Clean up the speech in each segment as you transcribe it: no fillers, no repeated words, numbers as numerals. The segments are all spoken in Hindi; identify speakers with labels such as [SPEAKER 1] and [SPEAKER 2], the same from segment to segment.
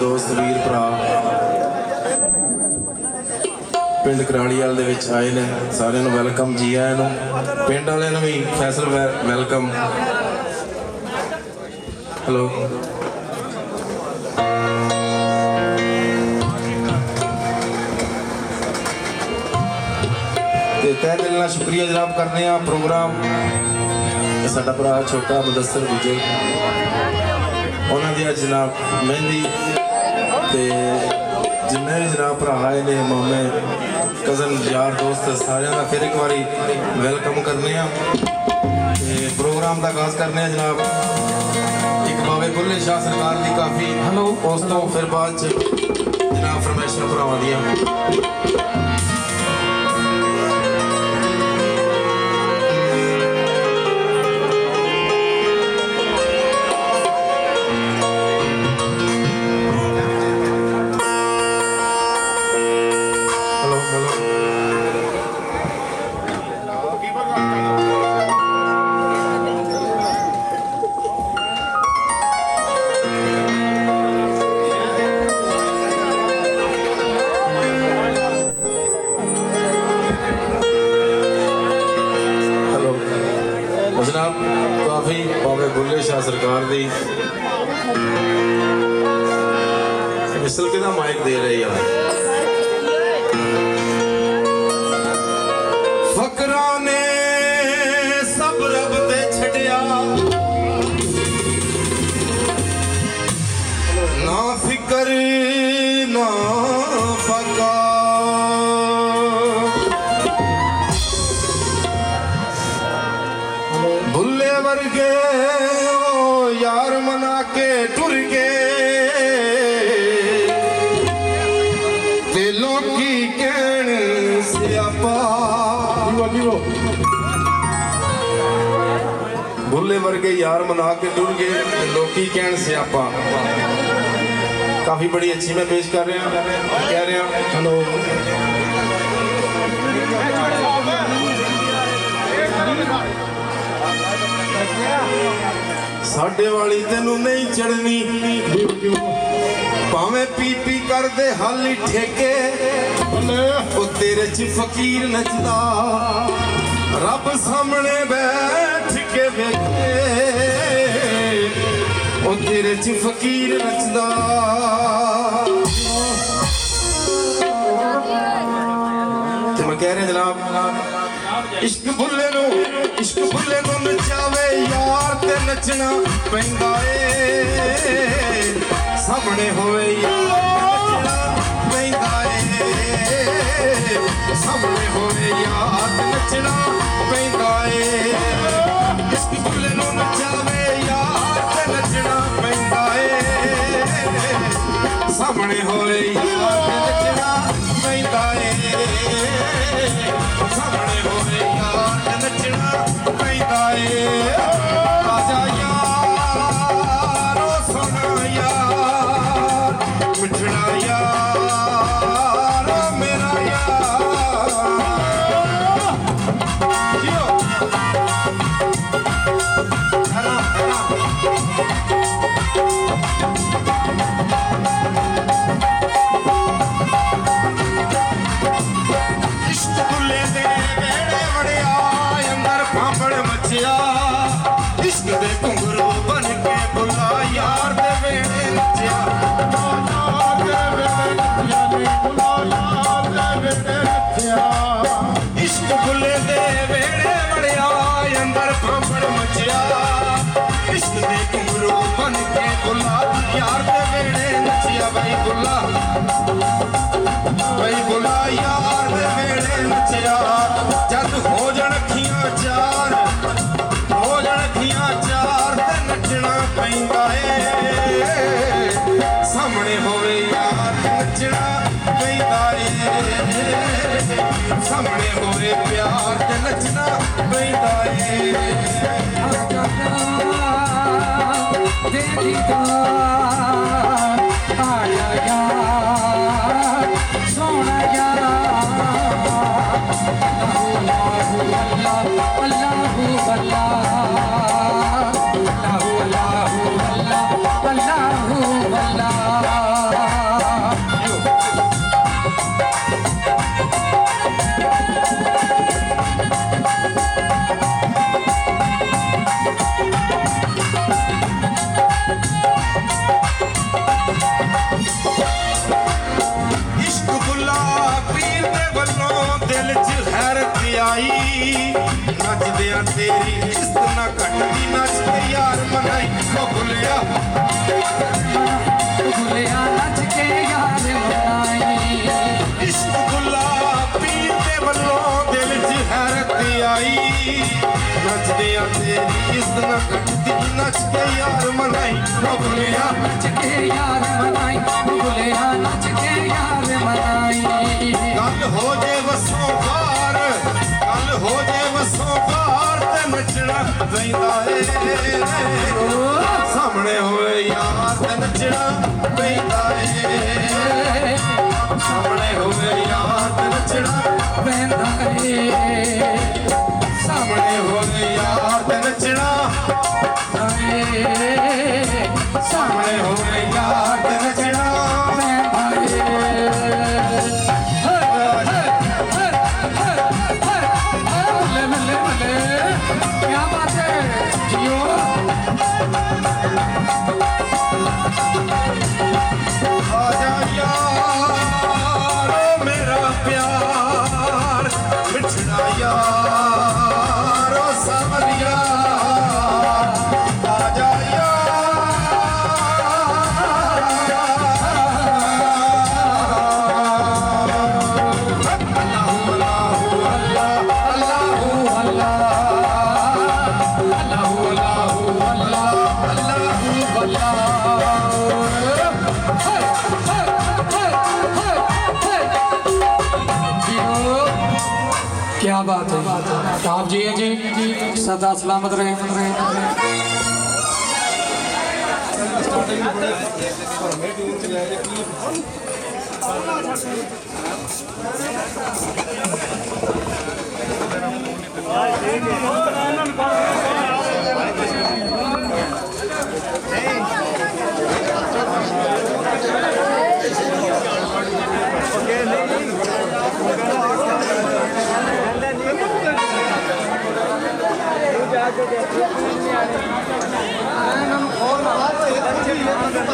[SPEAKER 1] दोस्त वीर भरा पिंड कराड़ी वाल दे विच आए ने सारिਆਂ ਨੂੰ ਵੈਲਕਮ जी आया ਨੂੰ पिंड वालिਆਂ ਨੂੰ भी फैसल वैलकम हेलो तह दिल नाल शुक्रिया जनाब करने प्रोग्राम साडा भरा छोटा मुदस्सर विजय उन्होंने अज जनाब मेहंदी ते जिन्ने भी जनाब भरा आए ने मामे कज़न यार दोस्त सारे का फिर एक बारी वेलकम करने प्रोग्राम का आगाज करने जनाब एक बाबे बुल्ले शाह सरकार की काफ़ी उस तो फिर बाद जनाब फरमाइशां भरावां दियां काफ़ी बाबे बुल्ले शाह सरकार दी मिसल कि माइक दे रही है फकरा ने सब रब ते छड़िया ना फिकर ना फका भुल्ले वर्गे यार मना के टुर गए दिलों की कहन सियापा भुल्ले वर्गे यार मना के टुर गए दिलों की कहन सियापा काफी बड़ी अच्छी मैं पेश कर रहा कह रहा हेलो साडे वाली तेनू नहीं चढ़नी भावें पी पी कर दे हाली ठेके ओ तेरे च फकीर नचदा रब सामने बैठ के वेखे ओ तेरे च फकीर नचदा ते मैं कह रहा जनाब इश्क भुल्ले नू नचावे यार ते नचना पैंदा ए सामने होवे यार पैंदा ए सामने होवे यार ते नचना पैंदा ए इश्क भुल्ले नू नचावे यार ते नचना पैंदा ए सामने होवे यार ते नचना पैंदा ए सामने होवे यार ते नचना पैंदा ए आजा यार ओ सोना यार मिठड़ा यार ओ मेरा यार इश्क दे घुंघरू बन के बुला यार दे वेड़े नचिया इश्क बुले दे वेड़े बड़िया अंदर फांफड़ मचिया इश्क दे घुंघरू बन के बुला यार दे वेड़े नचिया भाई बुला यार दे वेड़े नचिया जद हो जान अखियां चार चार ते नचना पैंदा ए सामने होवे यार नचना पैंदा ए सामने होवे प्यार ते नचना पैंदा ए आया यार सोना यार अल्लाह नचदिया तेरी इज्जत ना घटदी नच के यार मनाई ओ भुलिया
[SPEAKER 2] नच के यार मनाई
[SPEAKER 1] इश्क गुला पीर दे वल्लों दिल च हैरत आई नचदिया तेरी इज्जत ना घटदी नच के यार मनाई ओ भुलिया
[SPEAKER 2] नच के यार मनाई भुलिया नच के यार मनाई
[SPEAKER 1] गल हो जे वसों पार गल हो जे वसों पार ते नचना पैंदा ए सामने होए यार ते नचना पैंदा ए सामने होए यार ते नचना
[SPEAKER 2] पैंदा ए
[SPEAKER 1] सामने होए यार ते नचना सामने होए यार ते नचना
[SPEAKER 2] क्या बात है जियो
[SPEAKER 1] आजा यारो मेरा प्यार बिछड़ा यारो सावरिया आजा
[SPEAKER 2] क्या बात है आप जी जी सदा सलामत रहे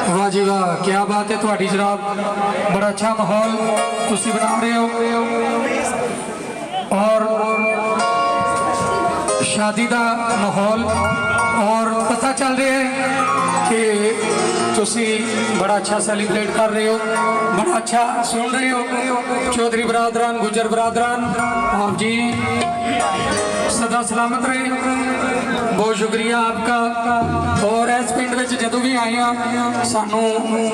[SPEAKER 2] वाह जी वाह क्या बात है थोड़ी जनाब बड़ा अच्छा माहौल तुसी बना रहे हो और शादी का माहौल और पता चल रहा है कि तुसी बड़ा अच्छा सेलिब्रेट कर रहे हो बड़ा अच्छा सुन रहे हो चौधरी बरादरान गुजर बरादरान आप जी सदा सलामत रहे बहुत शुक्रिया आपका और इस पिंड में जदों भी आए हैं सानू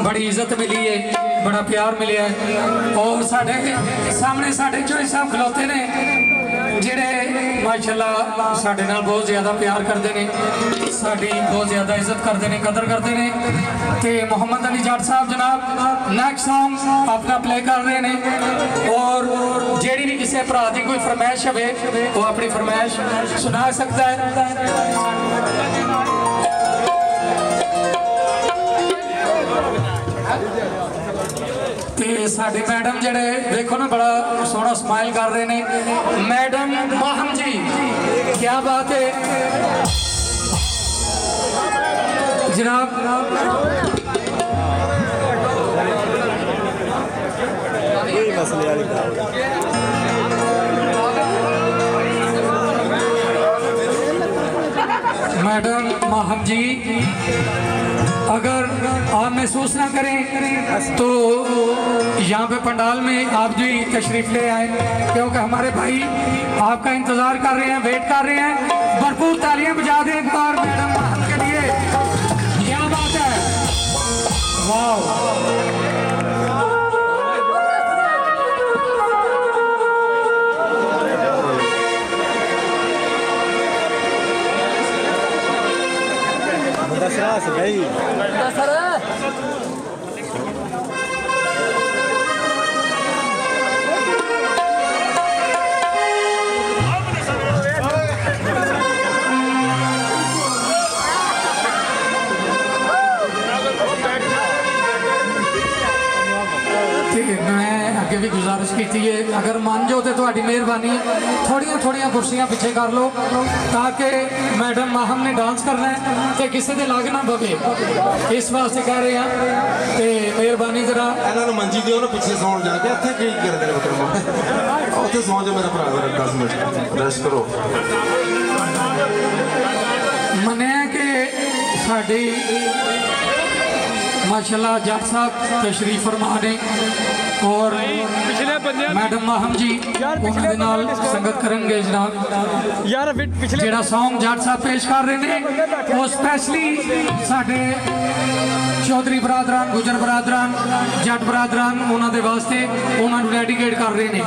[SPEAKER 2] बड़ी इज्जत मिली है बड़ा प्यार मिले और साढ़े सामने साढ़े चोई साहब खलोते ने जिहड़े माशाल्लाह साढ़े नाल बहुत ज़्यादा प्यार करते हैं साड़ी बहुत ज़्यादा इज्जत करते हैं कदर करते हैं तो मोहम्मद अली जाट साहब जनाब नेक्स्ट सॉन्ग अपना प्ले कर रहे हैं और जेड़ी भी किसी भरा की कोई फरमाइश है वो अपनी फरमाइश सुना सकता है साडे मैडम जड़े देखो ना बड़ा सोहना स्माइल कर रहे हैं मैडम माहम जी क्या बात है जनाब मैडम माहम जी अगर आप महसूस ना करें तो यहाँ पे पंडाल में आप जी तशरीफ ले आए क्योंकि हमारे भाई आपका इंतज़ार कर रहे हैं वेट कर रहे हैं भरपूर तालियां बजा दें एक बार मैडम माहम के लिए क्या बात है वाह मैं अगे भी गुजारिश की है अगर मान जाओ तो ਤੁਹਾਡੀ ਮਿਹਰਬਾਨੀ थोड़िया कुर्सियां पीछे कर लो ताकि मैडम माहम ने डांस करना है तो किसी के लग ना पवे इस वास्ते कह रहे हैं तो मिहरबानी जरा
[SPEAKER 1] ਇਹਨਾਂ ਨੂੰ ਮੰਜੀ ਦਿਓ ਨਾ ਪਿੱਛੇ ਸੌਣ ਜਾ ਕੇ ਇੱਥੇ ਕੀ ਕਰਦੇ ਨੇ ਬਕਰ ਉੱਥੇ ਸੌਂ ਜਾ ਮੇਰਾ ਭਰਾ ਜਰਾ 10 ਮਿੰਟ ਰੈਸਟ ਕਰੋ
[SPEAKER 2] ਮੰਨਿਆ ਕਿ ਸਾਡੀ माशाल्लाह जट साहब तशरीफ फरमा ने और मैडम माहम जी उन्होंने नाल संगत करेंगे जनाब
[SPEAKER 3] यार पिछले
[SPEAKER 2] जेड़ा सॉन्ग जट साहब पेश कर रहे हैं वो स्पेशली साडे चौधरी बरादरान गुजर बरादरान जट बरादरान उन्होंने वास्ते उन्होंने डेडिकेट कर रहे हैं